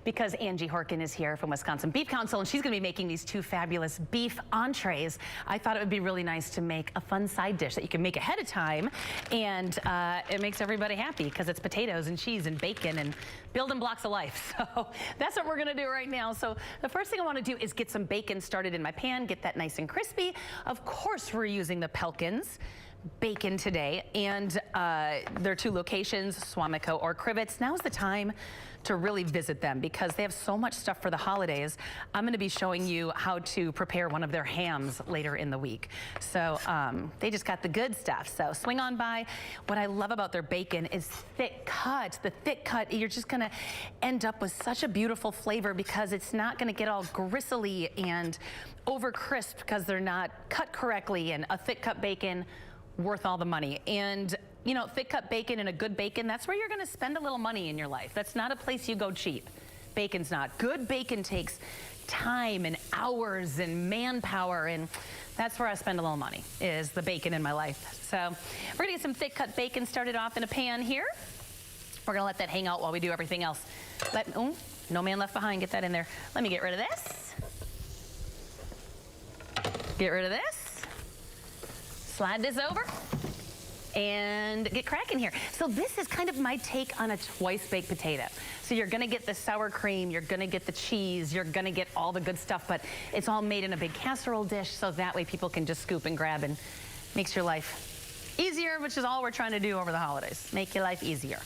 because Angie Horkin is here from Wisconsin Beef Council, and she's going to be making these two fabulous beef entrees. I thought it would be really nice to make a fun side dish that you can make ahead of time, and it makes everybody happy because it's potatoes and cheese and bacon and building blocks of life. So that's what we're going to do right now. So the first thing I want to do is get some bacon started in my pan, get that nice and crispy. Of course, we're using the Pelkins bacon today, and there are two locations, Swamico or Crivets. Now's the time to really visit them because they have so much stuff for the holidays. I'm going to be showing you how to prepare one of their hams later in the week. So they just got the good stuff. So swing on by. What I love about their bacon is thick cut. The thick cut, you're just going to end up with such a beautiful flavor because it's not going to get all gristly and over crisp because they're not cut correctly. And a thick cut bacon, worth all the money. And you know, thick cut bacon and a good bacon, that's where you're going to spend a little money in your life. That's not a place you go cheap. Bacon's not. Good bacon takes time and hours and manpower, and that's where I spend a little money, is the bacon in my life. So we're going to get some thick cut bacon started off in a pan here. We're going to let that hang out while we do everything else. Oh, no man left behind. Get that in there. Let me get rid of this. Get rid of this. Slide this over and get cracking here. So this is kind of my take on a twice baked potato. So you're gonna get the sour cream, you're gonna get the cheese, you're gonna get all the good stuff, but it's all made in a big casserole dish, so that way people can just scoop and grab, and makes your life easier, which is all we're trying to do over the holidays. Make your life easier.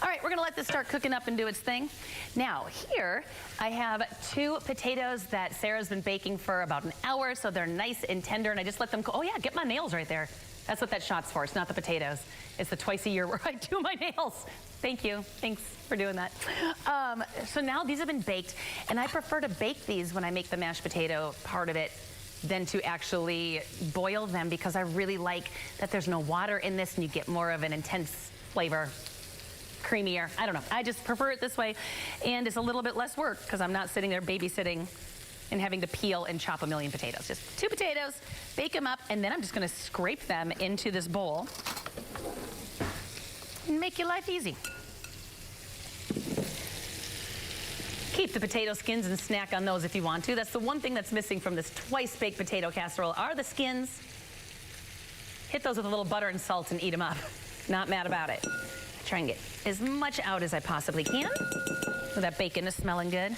All right, we're gonna let this start cooking up and do its thing. Now, here I have two potatoes that Sarah's been baking for about an hour, so they're nice and tender, and I just let them go. Oh yeah, get my nails right there. That's what that shot's for. It's not the potatoes. It's the twice a year where I do my nails. Thank you. Thanks for doing that. So now these have been baked, and I prefer to bake these when I make the mashed potato part of it than to actually boil them, because I really like that there's no water in this and you get more of an intense flavor. Creamier. I don't know. I just prefer it this way, and it's a little bit less work because I'm not sitting there babysitting and having to peel and chop a million potatoes. Just two potatoes, bake them up, and then I'm just going to scrape them into this bowl and make your life easy. Keep the potato skins and snack on those if you want to. That's the one thing that's missing from this twice baked potato casserole are the skins. Hit those with a little butter and salt and eat them up. Not mad about it. Try and get as much out as I possibly can. So that bacon is smelling good.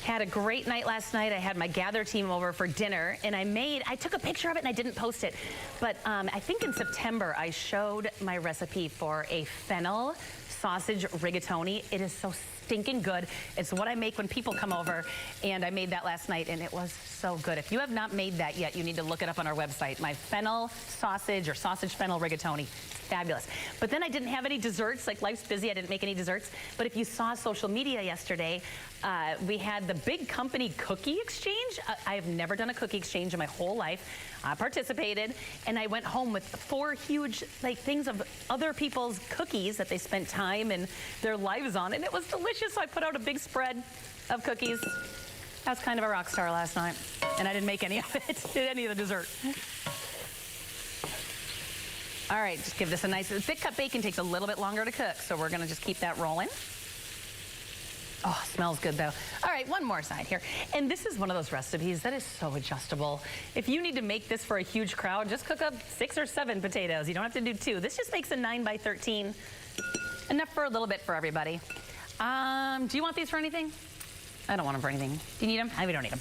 Had a great night last night. I had my Gather team over for dinner, and I took a picture of it and I didn't post it. But I think in September I showed my recipe for a fennel sausage rigatoni. It is so stinking good. It's what I make when people come over, and I made that last night, and it was so good. If you have not made that yet, you need to look it up on our website. My fennel sausage or sausage fennel rigatoni. Fabulous. But then I didn't have any desserts. Like, life's busy. I didn't make any desserts. But if you saw social media yesterday, we had the big company cookie exchange. I have never done a cookie exchange in my whole life. I participated, and I went home with 4 huge things of other people's cookies that they spent time and their lives on, and it was delicious. So I put out a big spread of cookies. I was kind of a rock star last night, and I didn't make any of it, any of the dessert. All right, just give this a nice, thick cut bacon takes a little bit longer to cook, so we're gonna just keep that rolling. Oh, smells good though. All right, one more side here. And this is one of those recipes that is so adjustable. If you need to make this for a huge crowd, just cook up 6 or 7 potatoes. You don't have to do 2. This just makes a 9 by 13. Enough for a little bit for everybody. Do you want these for anything? I don't want them for anything. Do you need them? We don't need them.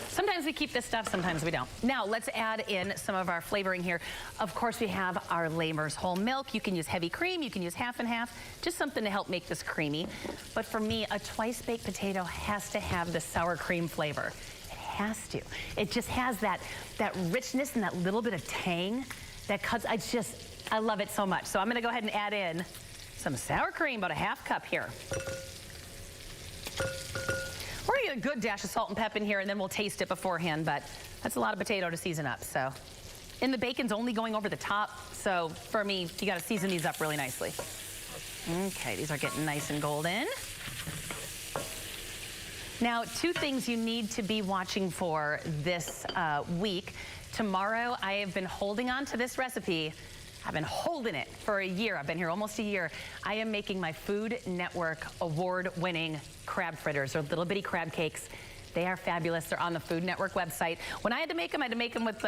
Sometimes we keep this stuff, sometimes we don't. Now, let's add in some of our flavoring here. Of course, we have our Lamers whole milk. You can use heavy cream, you can use half and half, just something to help make this creamy. But for me, a twice baked potato has to have the sour cream flavor. It has to. It just has that richness and that little bit of tang that cuts. I love it so much. So I'm gonna go ahead and add in some sour cream, about a ½ cup here. We're gonna get a good dash of salt and pep in here, and then we'll taste it beforehand, but that's a lot of potato to season up, so. And the bacon's only going over the top, so for me, you gotta season these up really nicely. Okay, these are getting nice and golden. Now, 2 things you need to be watching for this week. Tomorrow, I have been holding on to this recipe I've been holding it for a year. I've been here almost a year. I am making my Food Network award-winning crab fritters, or little bitty crab cakes. They are fabulous. They're on the Food Network website. When I had to make them with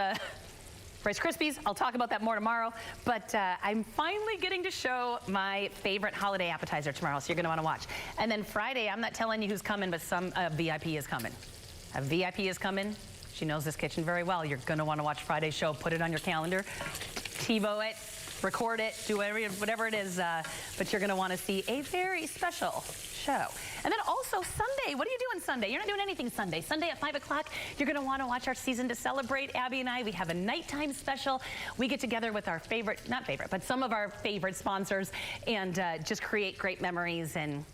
Rice Krispies. I'll talk about that more tomorrow. But I'm finally getting to show my favorite holiday appetizer tomorrow, so you're going to want to watch. And then Friday, I'm not telling you who's coming, but some VIP is coming. A VIP is coming. She knows this kitchen very well. You're going to want to watch Friday's show. Put it on your calendar. TiVo it. Record it. Do whatever it is. But you're going to want to see a very special show. And then also Sunday. What are you doing Sunday? You're not doing anything Sunday. Sunday at 5 o'clock, you're going to want to watch our Season to Celebrate. Abby and I, we have a nighttime special. We get together with our but some of our favorite sponsors and just create great memories. And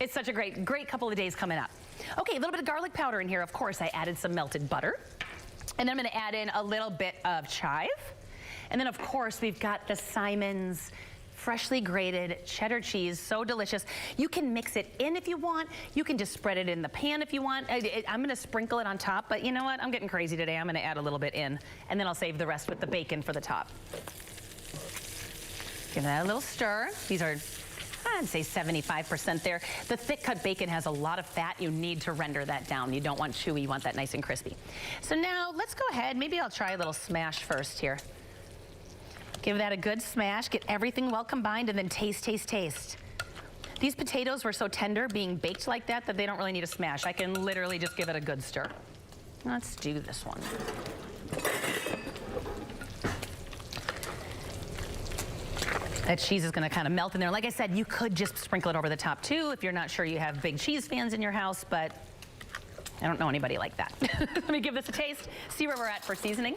it's such a great couple of days coming up. Okay, a little bit of garlic powder in here. Of course, I added some melted butter. And then I'm going to add in a little bit of chive. And then, of course, we've got the Simon's freshly grated cheddar cheese, so delicious. You can mix it in if you want. You can just spread it in the pan if you want. I'm going to sprinkle it on top, but you know what? I'm getting crazy today. I'm going to add a little bit in, and then I'll save the rest with the bacon for the top. Give that a little stir. These are, I'd say 75% there. The thick cut bacon has a lot of fat. You need to render that down. You don't want chewy. You want that nice and crispy. So now let's go ahead. Maybe I'll try a little smash first here. Give that a good smash, get everything well combined, and then taste, taste, taste. These potatoes were so tender being baked like that they don't really need a smash. I can literally just give it a good stir. Let's do this one. That cheese is gonna kind of melt in there. Like I said, you could just sprinkle it over the top too if you're not sure you have big cheese fans in your house, but I don't know anybody like that. Let me give this a taste, see where we're at for seasoning.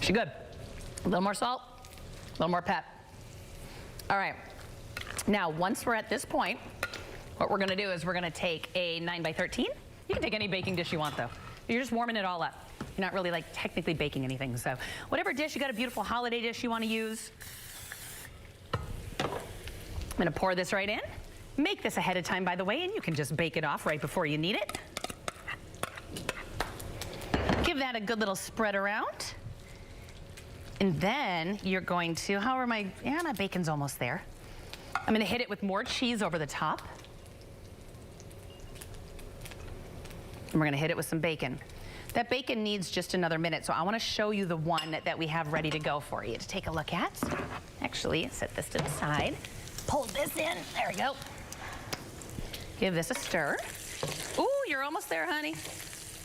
She good. A little more salt, a little more pep. All right. Now, once we're at this point, what we're gonna do is we're gonna take a 9x13. You can take any baking dish you want though. You're just warming it all up. You're not really like technically baking anything. So whatever dish, you got a beautiful holiday dish you wanna use. I'm gonna pour this right in. Make this ahead of time, by the way, and you can just bake it off right before you need it. Give that a good little spread around. And then you're going to, my bacon's almost there. I'm gonna hit it with more cheese over the top. And we're gonna hit it with some bacon. That bacon needs just another minute, so I wanna show you the one that we have ready to go for you to take a look at. Actually, set this to the side. Pull this in, there we go. Give this a stir. Ooh, you're almost there, honey.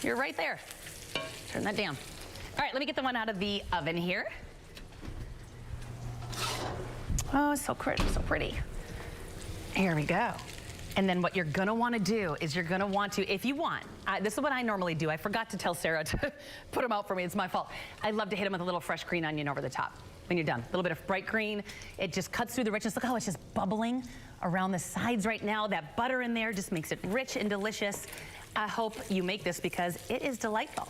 You're right there. Turn that down. All right, let me get the one out of the oven here. Oh, it's so pretty, so pretty. Here we go. And then what you're gonna wanna do is you're gonna want to, if you want, this is what I normally do. I forgot to tell Sarah to put them out for me, it's my fault. I love to hit them with a little fresh green onion over the top when you're done. A little bit of bright green. It just cuts through the richness. Look how it's just bubbling around the sides right now. That butter in there just makes it rich and delicious. I hope you make this because it is delightful.